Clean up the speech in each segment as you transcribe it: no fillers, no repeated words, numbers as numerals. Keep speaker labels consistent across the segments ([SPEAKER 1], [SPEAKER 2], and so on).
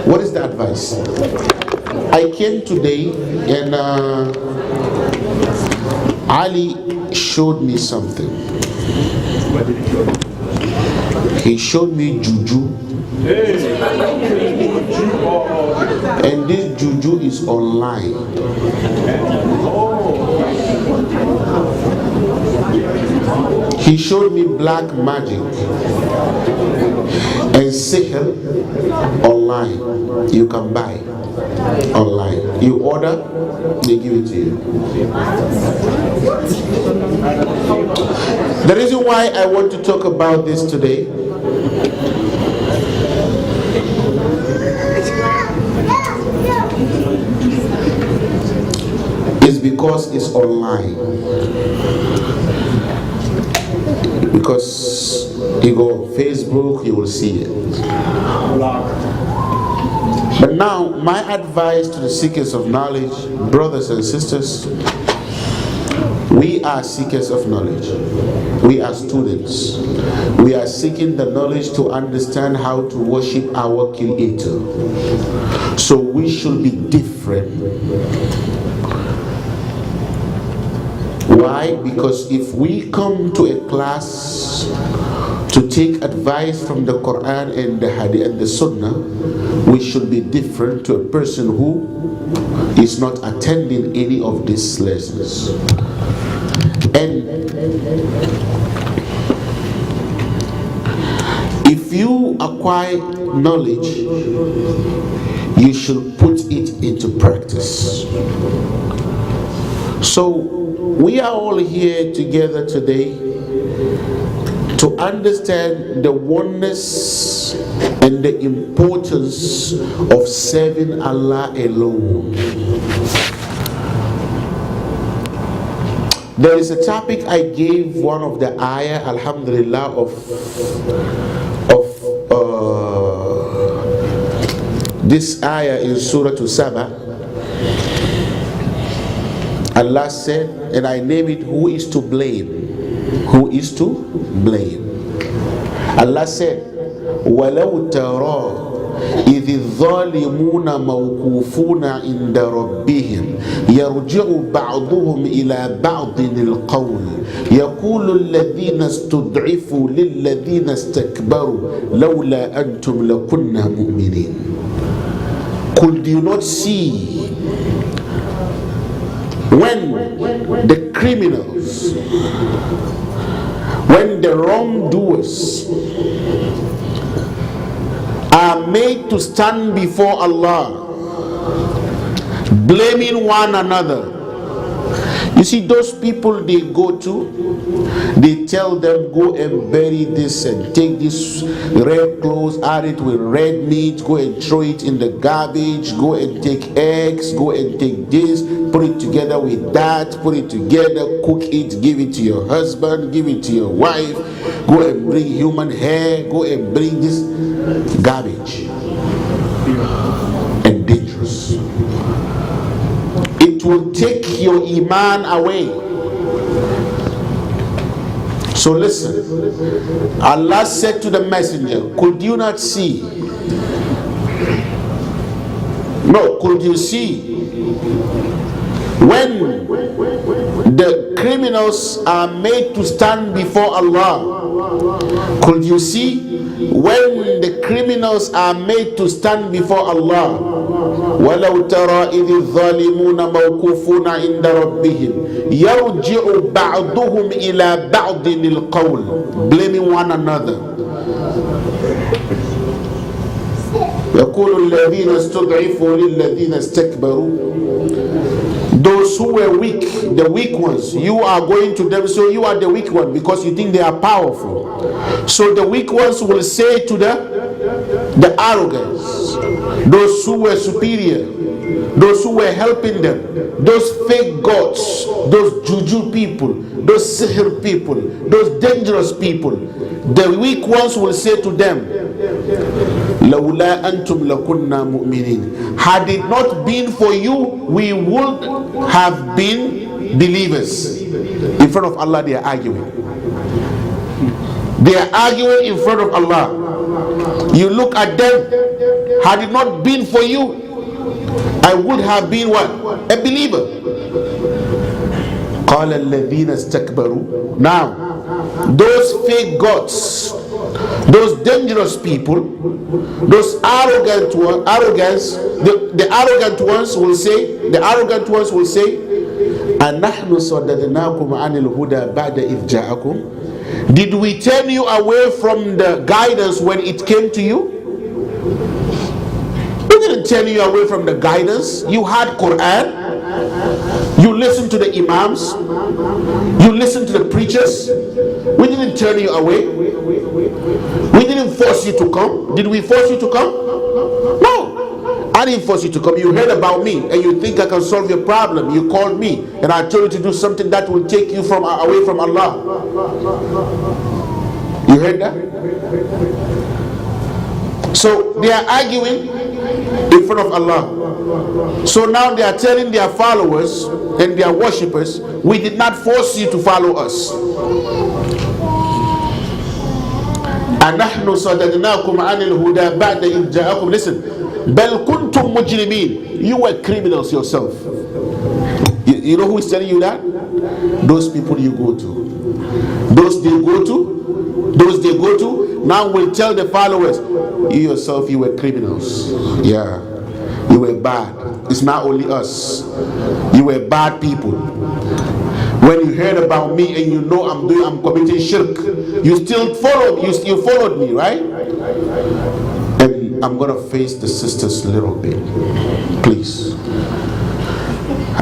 [SPEAKER 1] What is the advice? I came today and Ali showed me something. He showed me Juju. And this Juju is online. He showed me black magic and sihr online. You can buy online. You order, they give it to you. The reason why I want to talk about this today is because it's online. Because you go on Facebook, you will see it. But now, my advice to the seekers of knowledge, brothers and sisters, we are seekers of knowledge. We are students. We are seeking the knowledge to understand how to worship our Creator. So we should be different. Why? Because if we come to a class to take advice from the Quran and the Hadith and the Sunnah, we should be different to a person who is not attending any of these lessons. And if you acquire knowledge, you should put it into practice. So we are all here together today to understand the oneness and the importance of serving Allah alone. There is a topic I gave one of the ayah, alhamdulillah, of this ayah in Surah Saba. Allah said, and I name it, who is to blame? Who is to blame? Allah said, وَلَوْ تَرَى إِذِ الظَّالِمُونَ مَوْقُوفُونَ عِنْدَ رَبِّهِمْ يَرْجِعُ بَعْضُهُمْ إِلَى بَعْضٍ الْقَوْلِ يَقُولُ الَّذِينَ اسْتُضْعِفُوا لِلَّذِينَ اسْتَكْبَرُوا لَوْلَا أَنْتُمْ لَكُنَّا مُؤْمِنِينَ. Could you not see when the criminals, when the wrongdoers are made to stand before Allah, blaming one another? You see, those people they go to, they tell them, go and bury this and take this red clothes, add it with red meat, go and throw it in the garbage, go and take eggs, go and take this, put it together with that, put it together, cook it, give it to your husband, give it to your wife, go and bring human hair, go and bring this garbage and dangerous. It will take your iman away. So listen, Allah said to the messenger, could you not see? No, could you see when the criminals are made to stand before Allah? Could you see when the criminals are made to stand before Allah? وَلَوْ تَرَى إِذِ الظَّالِمُونَ مَوْقُوفُونَ عِنْدَ رَبِّهِمْ يَرْجِعُ بَعْضُهُمْ إِلَى بَعْضٍ الْقَوْلِ, blaming one another. يَقُولُ الَّذِينَ اسْتُضْعِفُوا لِلَّذِينَ اسْتَكْبَرُوا. Those who were weak, the weak ones, you are going to them, so you are the weak one because you think they are powerful. So the weak ones will say to the arrogance, those who were superior, those who were helping them, those fake gods, those juju people, those sihr people, those dangerous people, the weak ones will say to them, لَوْلَا أَنْتُمْ لَكُنَّا مُؤْمِنِينَ. Had it not been for you, we would have been believers. In front of Allah they are arguing. They are arguing in front of Allah. You look at them, Had it not been for you, I would have been what? A believer. قال الذين استكبروا. Now, those fake gods, those dangerous people, those the arrogant ones will say, أَنَحْنُ صَدَدْنَاكُمْ عَنِ الْهُدَى بَعْدَ إِذْ جَاءَكُمْ. Did we turn you away from the guidance when it came to you? We didn't turn you away from the guidance. You had Quran, you listened to the imams, you listened to the preachers. We didn't turn you away. We didn't force you to come. Did we force you to come? No, I didn't force you to come. You heard about me and you think I can solve your problem. You called me and I told you to do something that will take you away from Allah. You heard that? So they are arguing in front of Allah. So now they are telling their followers and their worshippers, we did not force you to follow us. أَنَحْنُ صَدَدْنَاكُمْ عَنِ الْهُدَى بَعْدَ إِذْ جَاءَكُمْ. Listen, بَلْ كُنْتُمْ مُجْرِمِينَ. You were criminals yourself. You know who is telling you that? Those people you go to. Those they go to now will tell the followers, you yourself, you were criminals. Yeah, you were bad. It's not only us. You were bad people. When you heard about me and you know I'm committing shirk, you still followed. You followed me, right? And I'm gonna face the sisters a little bit, please.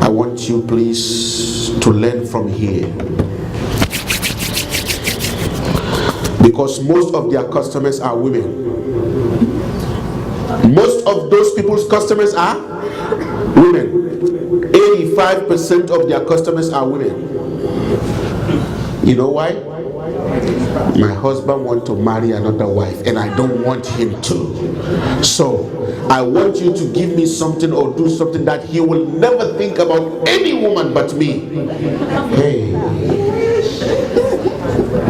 [SPEAKER 1] I want you, please, to learn from here. Because most of their customers are women. Most of those people's customers are women. 85% of their customers are women. You know why? My husband wants to marry another wife and I don't want him to. So I want you to give me something or do something that he will never think about any woman but me. Hey,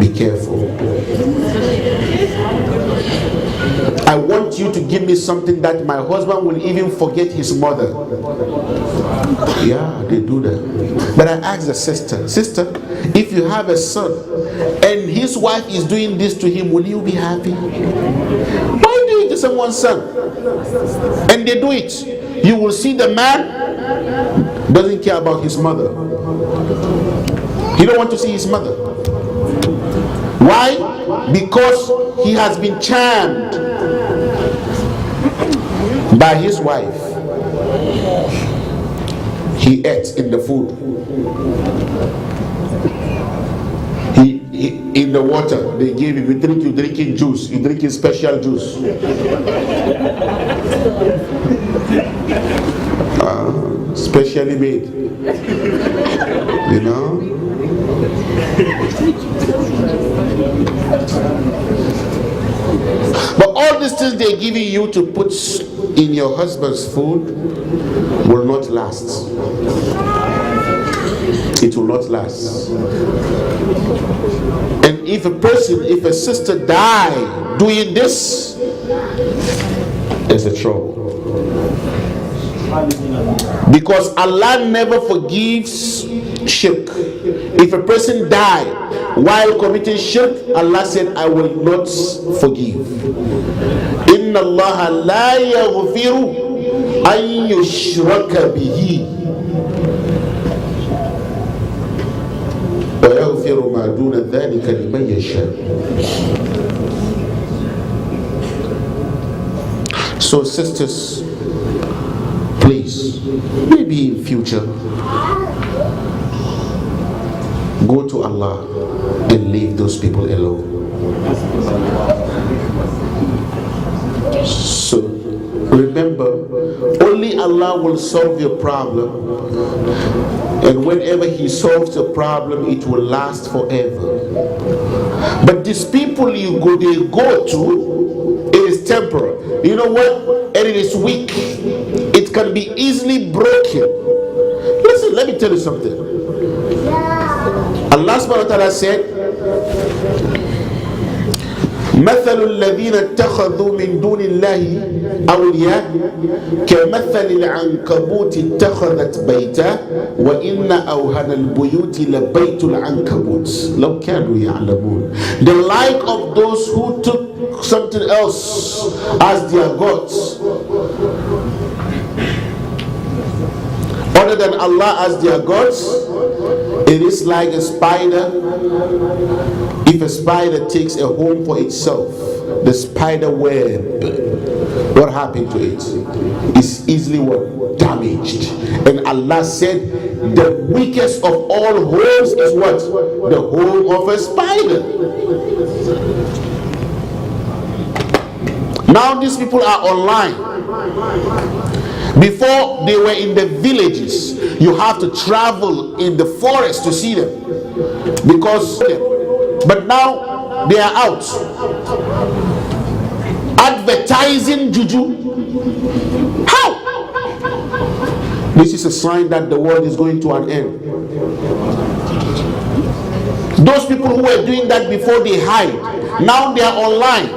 [SPEAKER 1] be careful. I want you to give me something that my husband will even forget his mother. Yeah, they do that. But I asked the sister, if you have a son and his wife is doing this to him, will you be happy? Why do it to someone's son? And they do it. You will see the man doesn't care about his mother. He don't want to see his mother. Why? Because he has been charmed by his wife. He ate in the food. He in the water they gave him. You drinking juice. You drinking special juice. Specially made. You know. But all these things they're giving you to put in your husband's food will not last. It will not last. And if a sister die doing this, there's a trouble. Because Allah never forgives shirk. If a person die while committing shirk, Allah said, I will not forgive. Inna Allah la yaghfiru an yushraka bihi wa yaghfiru ma duna dhalika liman yasha. So sisters, please, maybe in future, go to Allah and leave those people alone. So remember, only Allah will solve your problem, and whenever He solves the problem, it will last forever. But these people they go to, it is temporal. You know what? And it is weak. It can be easily broken. Listen, let me tell you something. Allah subhanahu wa ta'ala said, مثل الذين اتخذوا من دون الله أولياء كمثل العنكبوت اتخذت بيتا وإن أوهن البيوت لبيت العنكبوت لو كانوا يعلمون. The like of those who took something else as their gods other than Allah as their gods, it is like a spider. If a spider takes a home for itself, the spider web, what happened to it? Is easily what? Damaged. And Allah said the weakest of all homes is what? The home of a spider. Now these people are online. Before they were in the villages, you have to travel in the forest to see them, but now they are out advertising Juju. How? This is a sign that the world is going to an end. Those people who were doing that before, they hide. Now they are online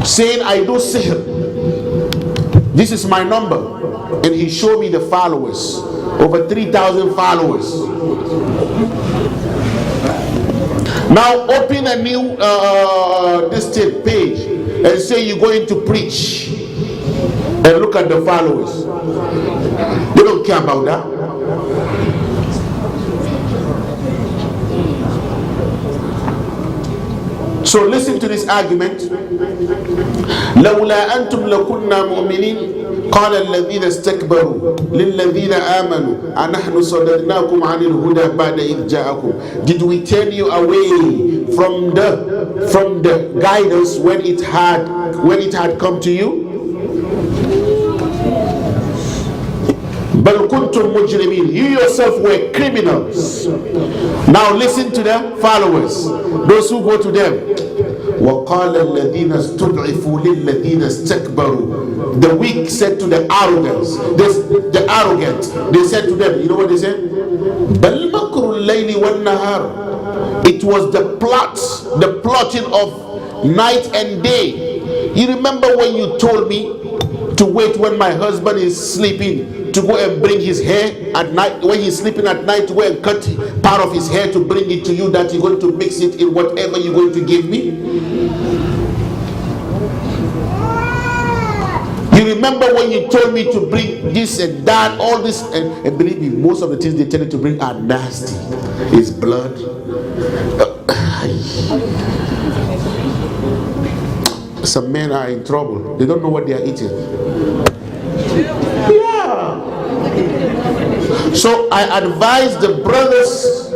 [SPEAKER 1] saying, I do sihr. This is my number. And he showed me the followers. Over 3,000 followers. Now open a new page and say you're going to preach. And look at the followers. They don't care about that. So listen to this argument. لولا أنتم لكنا مؤمنين قال الذين استكبروا للذين آمنوا أنحن صددناكم عن الهدى بعد إذ جاءكم. Did we turn you away from the guidance when it had come to you? بل كنتم مجرمين. You yourself were criminals. Now listen to the followers, those who go to them. وقال الذين استضعفوا للذين استكبروا. The weak said to the arrogance, the arrogant, they said to them, you know what they said? بل مكر الليل والنهار. It was the plotting of night and day. You remember when you told me to wait when my husband is sleeping, to go and bring his hair at night, when he's sleeping at night, to go and cut part of his hair to bring it to you, that you're going to mix it in whatever you're going to give me? You remember when you told me to bring this and that, all this, and believe me, most of the things they tell you to bring are nasty. It's blood. Some men are in trouble. They don't know what they are eating. Yeah. So I advise the brothers,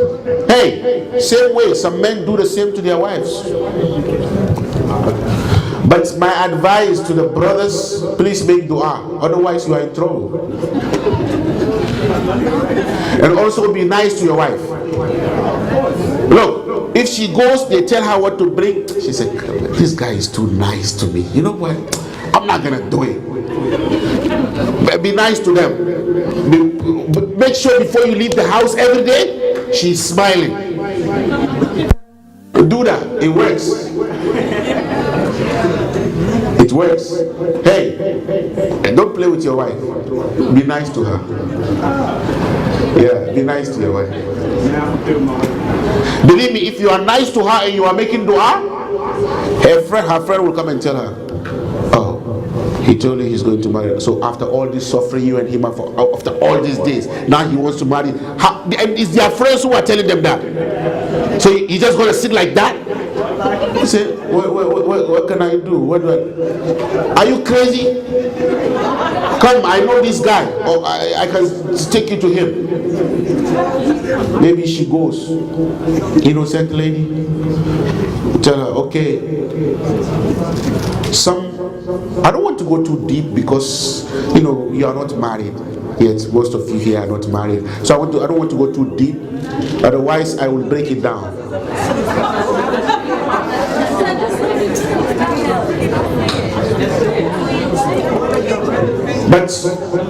[SPEAKER 1] hey, same way some men do the same to their wives. But my advice to the brothers, please make dua, otherwise you are in trouble. And also be nice to your wife. Look, if she goes, they tell her what to bring. She said, this guy is too nice to me. You know what? I'm not gonna do it. Be nice to them. Make sure before you leave the house every day, she's smiling. Do that. It works. It works. Hey, and don't play with your wife. Be nice to her. Yeah, be nice to your wife. Believe me, if you are nice to her and you are making dua, her friend will come and tell her, oh, he told you he's going to marry her. So after all this suffering, you and him, after all these days, now he wants to marry. And it's their friends who are telling them that. So he's just going to sit like that? He said, what can I do? Are you crazy? Come, I know this guy. Or I can take you to him. Maybe she goes. Innocent lady. Tell her, okay. I don't want to go too deep because, you are not married. Yet most of you here are not married. So I don't want to go too deep. Otherwise, I will break it down. But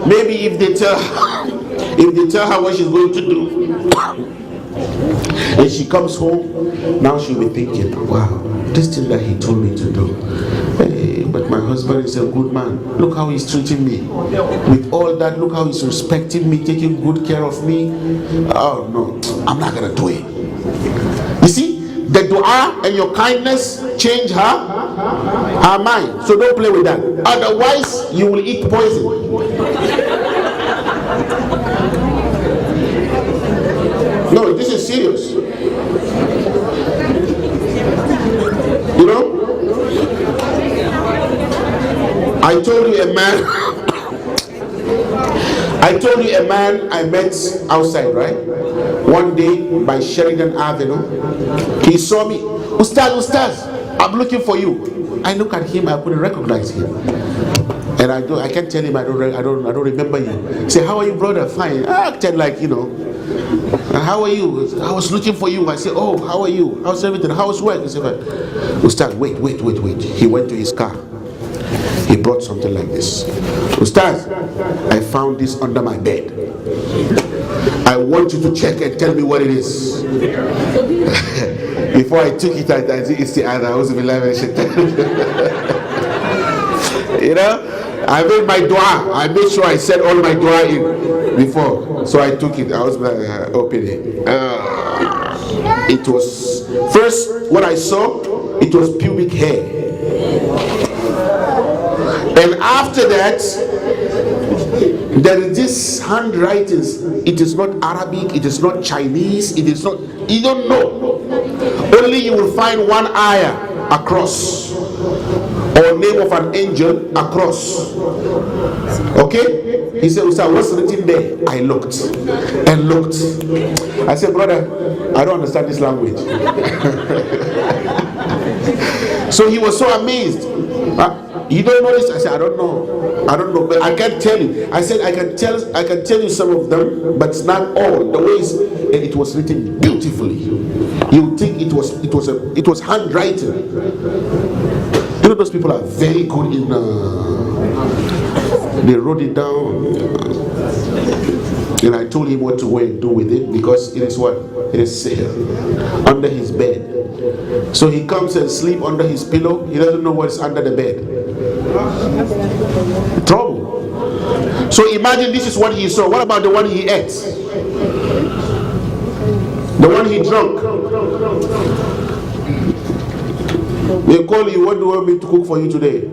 [SPEAKER 1] maybe if they tell her what she's going to do, and she comes home, now she'll be thinking, wow, this thing that he told me to do, but my husband is a good man. Look how he's treating me. With all that, look how he's respecting me, taking good care of me. Oh no, I'm not gonna do it. You see, the dua and your kindness change her mind. So don't play with that. Otherwise, you will eat poison. No, this is serious. You know, I told you a man I met outside, right? One day by Sheridan Avenue. He saw me. Ustaz, I'm looking for you. I look at him, I couldn't recognize him. And I can't tell him I don't remember you. He said, how are you, brother? Fine. I acted like, you know. How are you? I was looking for you. I said, oh, how are you? How's everything? How's work? He said, Ustaz, wait. He went to his car. He brought something like this. Ustaz, I found this under my bed. I want you to check and tell me what it is. Before I took it, I said, it's the other. You know, I made my dua. I made sure I said all my dua in before. So I took it. I was opening. It was first what I saw. It was pubic hair, and after that, there is this handwritings. It is not Arabic. It is not Chinese. It is not. You don't know. Only you will find one ayah across, or name of an angel across. Okay? He said, Ustaz, what's written there? I looked and looked. I said, brother, I don't understand this language. So he was so amazed. You don't know this? I said, I don't know, but I can't tell you. I said, I can tell you some of them, but it's not all. The ways, and it was written beautifully. You would think it was handwriting. You know, those people are very good in. They wrote it down, and I told him what to go and do with it, because it is what? It is under his bed. So he comes and sleep under his pillow. He doesn't know what's under the bed. Trouble. So imagine this is what he saw. What about the one he ate? The one he drank? They call you, what do you want me to cook for you today?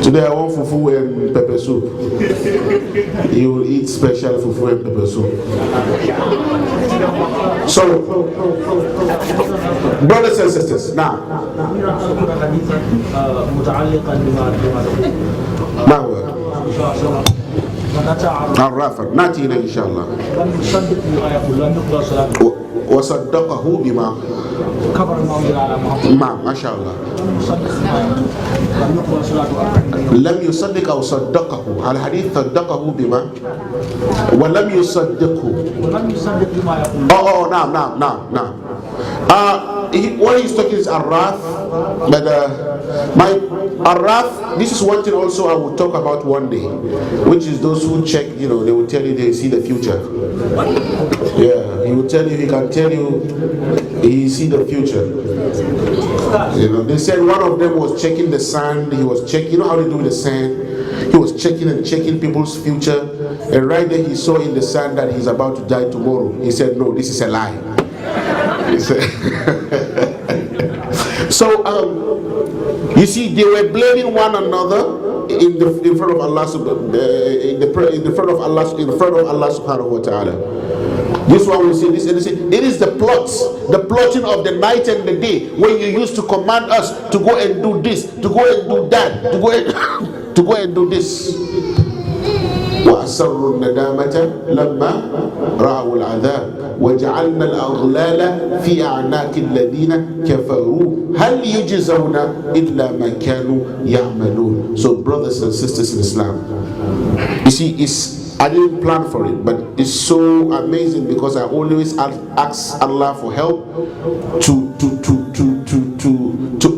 [SPEAKER 1] Today I want fufu and pepper soup. You will eat special fufu and pepper soup. So, brothers and sisters, now. عرافا ناتي إليه إن شاء الله وصدقه بما ما شاء الله لم يصدق أو صدقه على حديث صدقه بما ولم يصدقه نعم what he's talking is Arraf, but my Arraf, this is one thing also I will talk about one day, which is those who check, you know, they will tell you they see the future. Yeah, he will tell you, he can tell you he see the future. You know, they said one of them was checking the sand, he was checking, you know how they do with the sand? He was checking and checking people's future, and right there he saw in the sand that he's about to die tomorrow. He said, no, this is a lie. So you see, they were blaming one another in front of Allah, in front of Allah subhanahu wa ta'ala. This one will say this and this. It is the plotting of the night and the day, when you used to command us to go and do this, to go and do that, to go and do this. وأسروا الندامة لما رأوا العذاب وجعلنا الأغلال في أعناق الذين كفروا هل يجزون إلا ما كانوا يعملون. So brothers and sisters in Islam, you see, I didn't plan for it, but it's so amazing because I always ask Allah for help to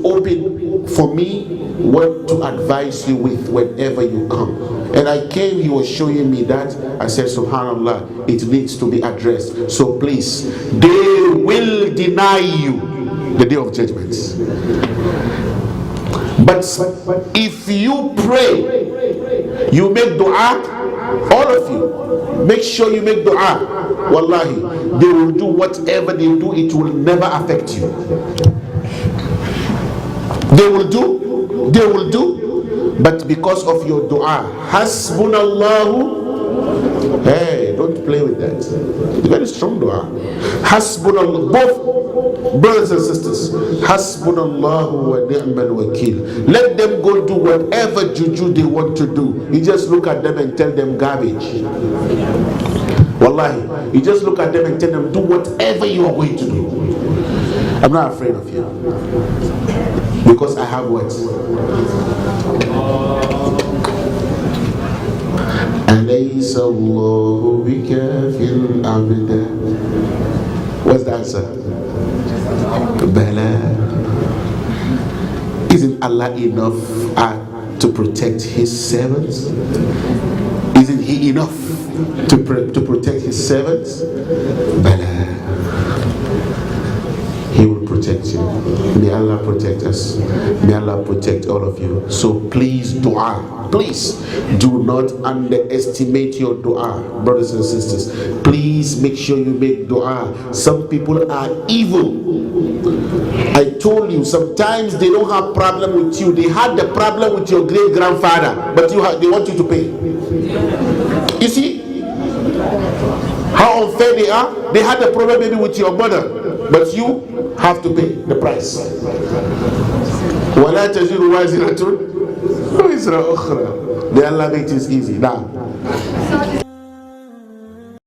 [SPEAKER 1] open for me what to advise you with whenever you come. And I came, he was showing me that. I said, subhanallah, it needs to be addressed. So please, they will deny you the day of judgment. But if you pray, you make dua, all of you, make sure you make dua. Wallahi, they will do whatever they do, it will never affect you. They will do, but because of your dua, hasbunallahu. Hey, don't play with that. It's very strong dua. Hasbunallah, both brothers and sisters. Hasbunallahu wa ni'mal wakil. Let them go do whatever juju they want to do. You just look at them and tell them garbage. Wallahi, you just look at them and tell them do whatever you are going to do. I'm not afraid of you, because I have what? أليس الله بكاف عبده. What's the answer? Bala. Isn't Allah enough to protect His servants? Isn't He enough to protect His servants? Bala. He will protect you. May Allah protect us. May Allah protect all of you. So please dua. Please do not underestimate your dua, brothers and sisters. Please make sure you make dua. Some people are evil. I told you, sometimes they don't have problem with you. They had the problem with your great grandfather, but they want you to pay. You see how unfair they are? They had the problem maybe with your mother, but you have to pay the price. وَلَا تَجِرُ وَازِرَةٌ وِزْرَ أُخْرَى. May Allah make this easy. Now.